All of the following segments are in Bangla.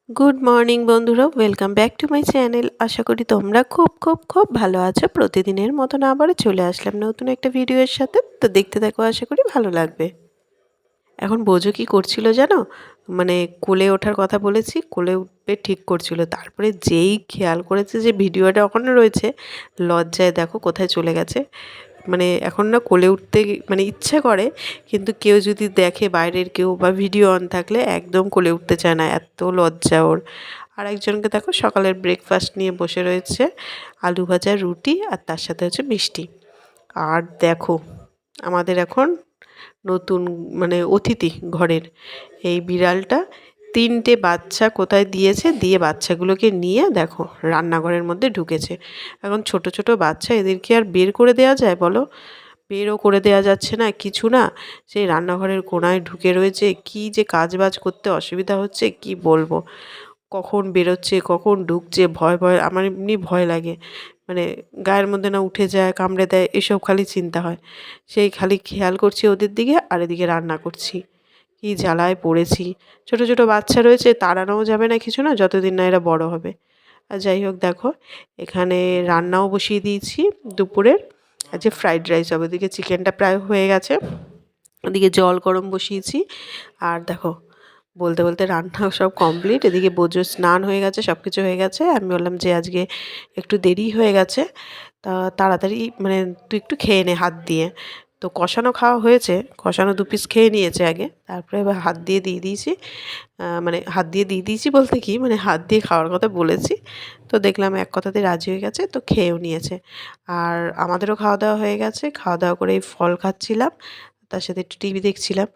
গুড মর্নিং বন্ধুরা, welcome back to my channel. আশা করি তোমরা খুব খুব খুব ভালো আছো। প্রতিদিনের মতন আবারও চলে আসলাম নতুন একটা ভিডিওর সাথে। তো দেখতে থাকো, আশা করি ভালো লাগবে। এখন বোঝো কি করছিল জানো, মানে কোলে ওঠার কথা বলেছি, কোলে উঠবে ঠিক করছিল, তারপরে যেই খেয়াল করেছে যে ভিডিওটা ওখানে রয়েছে, লজ্জায় দেখো কোথায় চলে গেছে। মানে এখন না কোলে উঠতে মানে ইচ্ছা করে, কিন্তু কেউ যদি দেখে, বাইরের কেউ বা ভিডিও অন থাকলে একদম কোলে উঠতে চায় না, এত লজ্জা ওর। আর একজনকে দেখো সকালের ব্রেকফাস্ট নিয়ে বসে রয়েছে, আলু ভাজা, রুটি, আর তার সাথে হচ্ছে মিষ্টি। আর দেখো আমাদের এখন নতুন মানে অতিথি ঘরের এই বিড়ালটা 3টে বাচ্চা কোথায় দিয়েছে, দিয়ে বাচ্চাগুলোকে নিয়ে দেখো রান্নাঘরের মধ্যে ঢুকেছে। এখন ছোট ছোট বাচ্চা, এদেরকে আর বের করে দেওয়া যায় বলো? বেরও করে দেওয়া যাচ্ছে না, কিছু না। সেই রান্নাঘরের কোণায় ঢুকে রয়েছে, কি যে কাজবাজ করতে অসুবিধা হচ্ছে কি বলবো। কখন বেরোচ্ছে কখন ঢুকছে, ভয় ভয়, আমার এমনি ভয় লাগে। মানে গায়ের মধ্যে না উঠে যায়, কামড়ে দেয়, এসব খালি চিন্তা হয়। সেই খালি খেয়াল করছি ওদের দিকে, আর এদিকে রান্না করছি। কি জ্বালায় পড়েছি। ছোট ছোট বাচ্চা রয়েছে, তাড়ানোও যাবে না কিছু না, যতদিন না এরা বড় হবে। আর যাই হোক দেখো, এখানে রান্নাও বসিয়ে দিয়েছি দুপুরের। আজকে ফ্রাইড রাইস হবে, ওদিকে চিকেনটা প্রায় হয়ে গেছে, ওদিকে জল গরম বসিয়েছি। আর দেখো বলতে বলতে রান্নাও সব কমপ্লিট। এদিকে বোঝো স্নান হয়ে গেছে, সব কিছু হয়ে গেছে। আমি বললাম যে আজকে একটু দেরি হয়ে গেছে, তা তাড়াতাড়ি মানে তুই একটু খেয়ে নে হাত দিয়ে। তো কষানো খাওয়া হয়েছে, কষানো 2 পিস খেয়ে নিয়েছে আগে, তারপরে এবার হাত দিয়ে দিয়ে দিয়েছি। মানে হাত দিয়ে দিয়ে দিয়েছি বলতে কি, মানে হাত দিয়ে খাওয়ার কথা বলেছি। তো দেখলাম এক কথাতে রাজি হয়ে গেছে, তো খেয়েও নিয়েছে। আর আমাদেরও খাওয়া দাওয়া হয়ে গেছে, খাওয়া দাওয়া করে এই ফল খাচ্ছিলাম, তার সাথে একটু টিভি দেখছিলাম।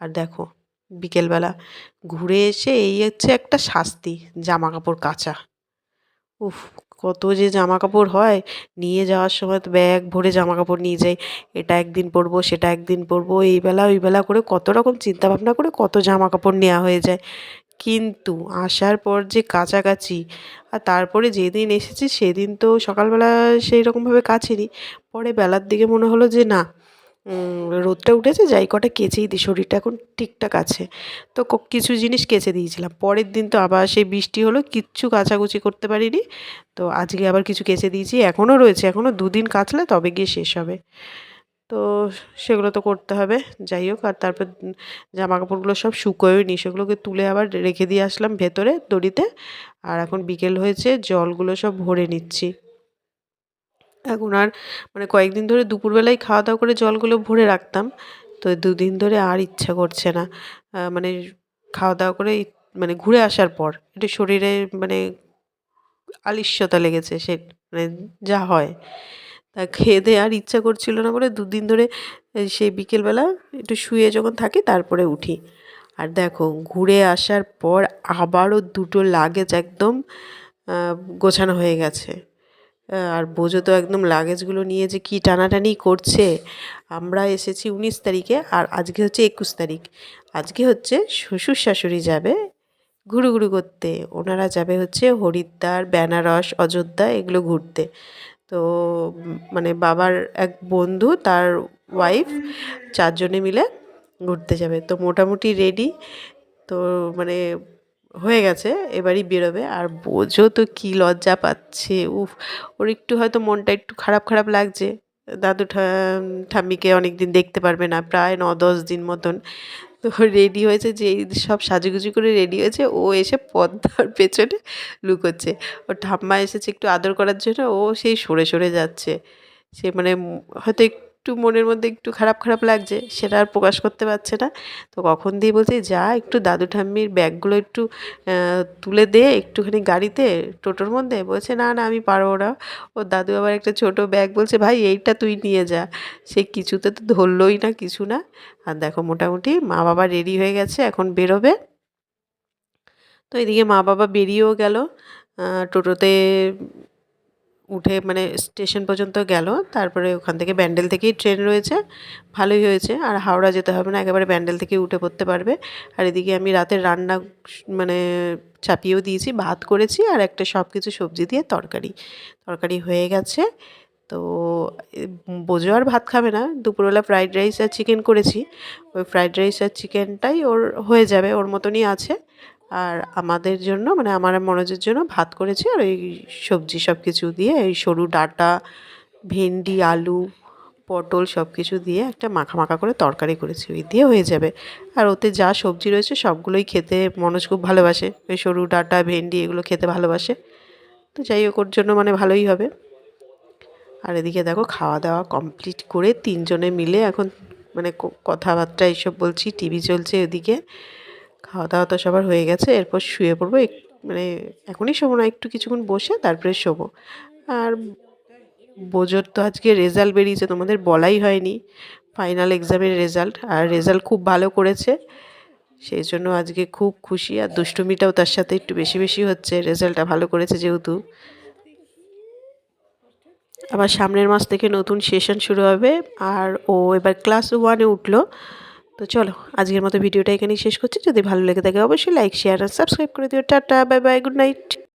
আর দেখো বিকেলবেলা ঘুরে এসে এই হচ্ছে একটা শাস্তি, জামা কাপড় কাচা। উফ! কত যে জামাকাপড় হয়, নিয়ে যাওয়ার সময় তো ব্যাগ ভরে জামাকাপড় নিয়ে যাই। এটা একদিন পরবো, সেটা একদিন পরবো, এই বেলা ওই বেলা করে কত রকম চিন্তা ভাবনা করে কত জামাকাপড় নেওয়া হয়ে যায়। কিন্তু আসার পর যে কাচাকাচি, আর তারপরে যেদিন এসেছি সেদিন তো সকালবেলা সেই রকমভাবে কাচিনি। পরে বেলার দিকে মনে হলো যে না, রোদটা উঠেছে, যাই কটা কেচেই দিই, শরীরটা এখন ঠিকঠাক আছে। তো কিছু জিনিস কেচে দিয়েছিলাম, পরের দিন তো আবার সেই বৃষ্টি হলো, কিচ্ছু কাচাকুচি করতে পারিনি। তো আজকে আবার কিছু কেচে দিয়েছি, এখনও রয়েছে, এখনও 2 দিন কাচলে তবে গিয়ে শেষ হবে। তো সেগুলো তো করতে হবে। যাই হোক, আর তারপর জামা কাপড়গুলো সব শুকোয়ও নি, সেগুলোকে তুলে আবার রেখে দিয়ে আসলাম ভেতরে দড়িতে। আর এখন বিকেল হয়েছে, জলগুলো সব ভরে নিচ্ছি। এখন আর মানে কয়েকদিন ধরে দুপুরবেলায় খাওয়া দাওয়া করে জলগুলো ভরে রাখতাম, তো 2 দিন ধরে আর ইচ্ছা করছে না। মানে খাওয়া দাওয়া করে মানে ঘুরে আসার পর একটু শরীরে মানে আলিস্যতা লেগেছে, সে মানে যা হয়। তা খেয়ে দেয়ে আর ইচ্ছা করছিল না বলে 2 দিন ধরে সেই বিকেলবেলা একটু শুয়ে যখন থাকি তারপরে উঠি। আর দেখো ঘুরে আসার পর আবারও 2টো লাগেজ একদম গোছানো হয়ে গেছে। আর বোঝো তো একদম লাগেজগুলো নিয়ে যে কী টানাটানি করছে। আমরা এসেছি 19 তারিখে, আর আজকে হচ্ছে 21 তারিখ। আজকে হচ্ছে শ্বশুর শাশুড়ি যাবে ঘুরুঘুরু করতে। ওনারা যাবে হচ্ছে হরিদ্বার, বেনারস, অযোধ্যা এগুলো ঘুরতে। তো মানে বাবার এক বন্ধু, তার ওয়াইফ, 4 জনে মিলে ঘুরতে যাবে। তো মোটামুটি রেডি। তো মানে হয়ে গেছে, এবারই বেরোবে। আর বোঝো তো কী লজ্জা পাচ্ছে, উফ! ওর একটু হয়তো মনটা একটু খারাপ খারাপ লাগছে। দাদু ঠাম্মিকে অনেক দিন দেখতে পারবে না, প্রায় 9-10 দিন মতন। তো রেডি হয়েছে, যে এই সব সাজুগুজু করে রেডি হয়েছে, ও এসে পর্দার পেছনে লুকোচ্ছে। ওর ঠাম্মা এসেছে একটু আদর করার জন্য, ও সেই সরে সরে যাচ্ছে। সে মানে হয়তো একটু মনের মধ্যে একটু খারাপ খারাপ লাগছে, সেটা আর প্রকাশ করতে পারছে না। তো কখন দিয়ে বলছে, যা একটু দাদু ঠাম্মির ব্যাগগুলো একটু তুলে দে একটুখানি গাড়িতে, টোটোর মধ্যে। বলছে না না আমি পারবো না। ওর দাদু আবার একটা ছোট ব্যাগ, বলছে ভাই এইটা তুই নিয়ে যা। সে কিছুতে তো ধরলই না, কিছু না। আর দেখো মোটামুটি মা বাবা রেডি হয়ে গেছে, এখন বেরোবে। তো এদিকে মা বাবা বেরিয়েও গেল, টোটোতে উঠে মানে স্টেশন পর্যন্ত গেল। তারপরে ওখান থেকে ব্যান্ডেল থেকেই ট্রেন রয়েছে, ভালোই হয়েছে। আর হাওড়া যেতে হবে না, একেবারে ব্যান্ডেল থেকেই উঠে পড়তে পারবে। আর এদিকে আমি রাতের রান্না মানে চাপিয়েও দিয়েছি, ভাত করেছি, আর একটা সব কিছু সবজি দিয়ে তরকারি। তরকারি হয়ে গেছে। তো বোঝো আর ভাত খাবে না, দুপুরবেলা ফ্রাইড রাইস আর চিকেন করেছি। ওই ফ্রাইড রাইস আর চিকেনটাই ওর হয়ে যাবে, ওর মতনই আছে। আর আমাদের জন্য মানে আমার আর মনোজের জন্য ভাত করেছি, আর এই সবজি সব কিছু দিয়ে এই সরু ডাঁটা, ভেন্ডি, আলু, পটল সব কিছু দিয়ে একটা মাখা মাখা করে তরকারি করেছি, ওই দিয়ে হয়ে যাবে। আর ওতে যা সবজি রয়েছে সবগুলোই খেতে মনোজ খুব ভালোবাসে, ওই সরু ডাঁটা, ভেন্ডি এগুলো খেতে ভালোবাসে। তো যাই হোক, ওর জন্য মানে ভালোই হবে। আর এদিকে দেখো খাওয়া দাওয়া কমপ্লিট করে তিনজনে মিলে এখন মানে কথাবার্তা এইসব বলছি, টিভি চলছে এদিকে। খাওয়া দাওয়া তো সবার হয়ে গেছে, এরপর শুয়ে পড়বো। মানে এখনই শোবো না, একটু কিছুক্ষণ বসে তারপরে শোবো। আর বোঝোর তো আজকে রেজাল্ট বেরিয়েছে, তোমাদের বলাই হয়নি, ফাইনাল এক্সামের রেজাল্ট। আর রেজাল্ট খুব ভালো করেছে, সেই জন্য আজকে খুব খুশি। আর দুষ্টুমিটাও তার সাথে একটু বেশি বেশি হচ্ছে, রেজাল্টটা ভালো করেছে যেহেতু। আবার সামনের মাস থেকে নতুন সেশন শুরু হবে, আর ও এবার ক্লাস 1-এ উঠলো। তো চলো, আজকের মতো ভিডিওটা এখানেই শেষ করছি। যদি ভালো লেগে থাকে অবশ্যই লাইক, শেয়ার আর সাবস্ক্রাইব করে দিও। Tata, bye bye, good night.